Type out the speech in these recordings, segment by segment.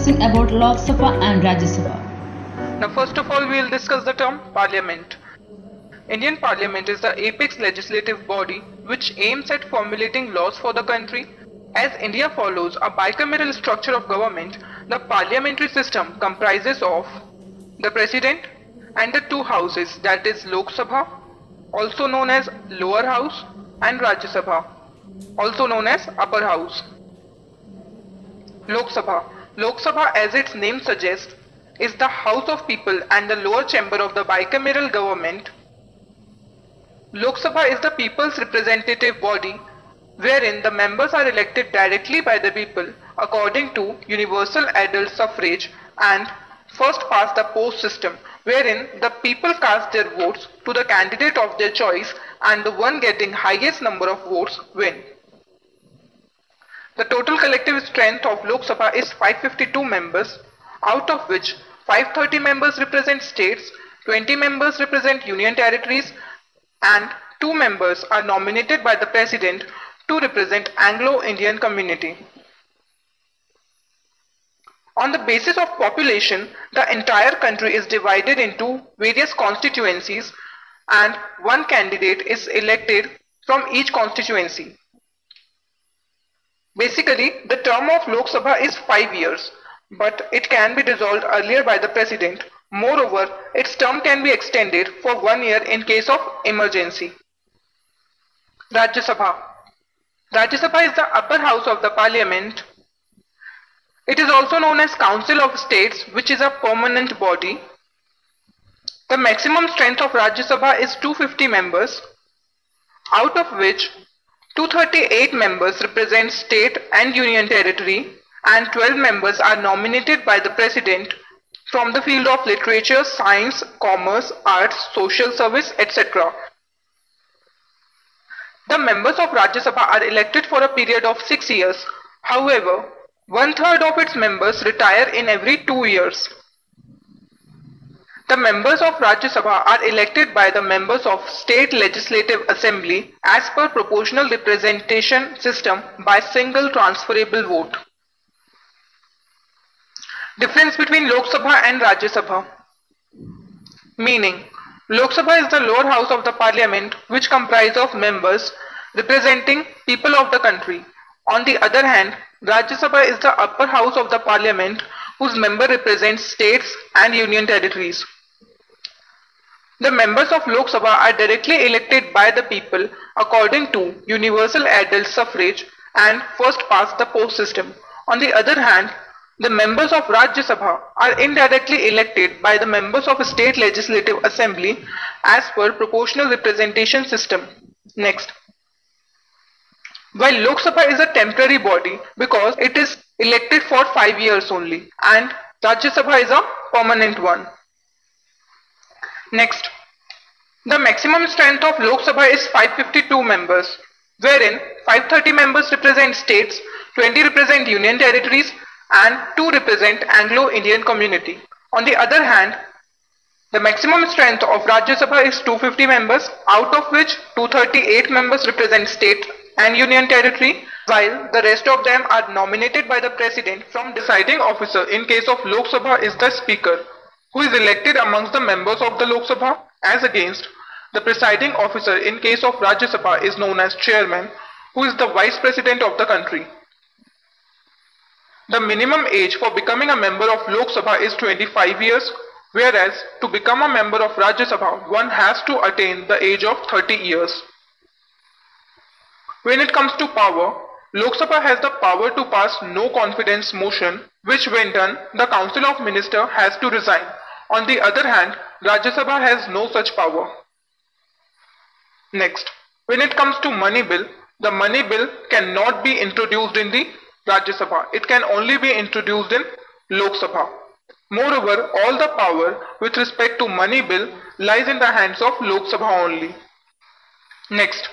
discussing about Lok Sabha and Rajya Sabha. Now first of all we will discuss the term Parliament. Indian Parliament is the apex legislative body which aims at formulating laws for the country. As India follows a bicameral structure of government, the parliamentary system comprises of the President and the two houses, that is Lok Sabha, also known as lower house, and Rajya Sabha, also known as upper house. Lok Sabha. Lok Sabha, as its name suggests, is the house of people and the lower chamber of the bicameral government. Lok Sabha is the people's representative body wherein the members are elected directly by the people according to universal adult suffrage and first past the post system, wherein the people cast their votes to the candidate of their choice and the one getting highest number of votes win. The total collective strength of Lok Sabha is 552 members, out of which 530 members represent states, 20 members represent union territories, and 2 members are nominated by the President to represent Anglo-Indian community. On the basis of population, the entire country is divided into various constituencies and one candidate is elected from each constituency. Basically, the term of Lok Sabha is 5 years, but it can be dissolved earlier by the President. Moreover, its term can be extended for 1 year in case of emergency. Rajya Sabha. Rajya Sabha is the upper house of the Parliament. It is also known as Council of States, which is a permanent body. The maximum strength of Rajya Sabha is 250 members, out of which 238 members represent state and union territory and 12 members are nominated by the President from the field of literature, science, commerce, arts, social service, etc. The members of Rajya Sabha are elected for a period of 6 years. However, 1/3 of its members retire in every 2 years. The members of Rajya Sabha are elected by the members of State Legislative Assembly as per proportional representation system by single transferable vote. Difference between Lok Sabha and Rajya Sabha. Meaning, Lok Sabha is the lower house of the Parliament which comprises of members representing people of the country. On the other hand, Rajya Sabha is the upper house of the Parliament whose member represents states and union territories. The members of Lok Sabha are directly elected by the people according to universal adult suffrage and first past the post system. On the other hand, the members of Rajya Sabha are indirectly elected by the members of a state legislative assembly as per proportional representation system. Next. While Lok Sabha is a temporary body because it is elected for 5 years only and Rajya Sabha is a permanent one. Next, the maximum strength of Lok Sabha is 552 members, wherein 530 members represent states, 20 represent union territories, and 2 represent Anglo-Indian community. On the other hand, the maximum strength of Rajya Sabha is 250 members, out of which 238 members represent state and union territory, while the rest of them are nominated by the President from deciding officer. In case of Lok Sabha is the Speaker, who is elected amongst the members of the Lok Sabha, as against the presiding officer in case of Rajya Sabha is known as Chairman, who is the Vice President of the country. The minimum age for becoming a member of Lok Sabha is 25 years, whereas to become a member of Rajya Sabha, one has to attain the age of 30 years. When it comes to power, Lok Sabha has the power to pass no confidence motion, which when done, the Council of Ministers has to resign. On the other hand, Rajya Sabha has no such power. Next, when it comes to money bill, the money bill cannot be introduced in the Rajya Sabha. It can only be introduced in Lok Sabha. Moreover, all the power with respect to money bill lies in the hands of Lok Sabha only. Next,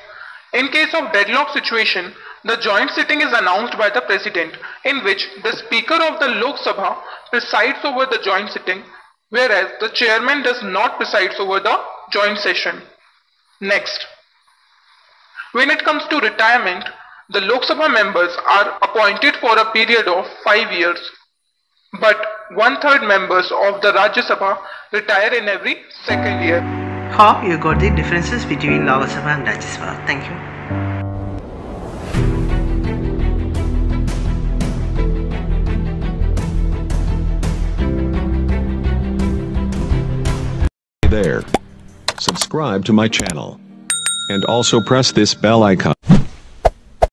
in case of deadlock situation, the joint sitting is announced by the President, in which the Speaker of the Lok Sabha presides over the joint sitting, whereas the Chairman does not preside over the joint session. Next, when it comes to retirement, the Lok Sabha members are appointed for a period of 5 years. but one-third members of the Rajya Sabha retire in every second year. How you got the differences between Lok Sabha and Rajya Sabha? Thank you. There. Subscribe to my channel. And also press this bell icon.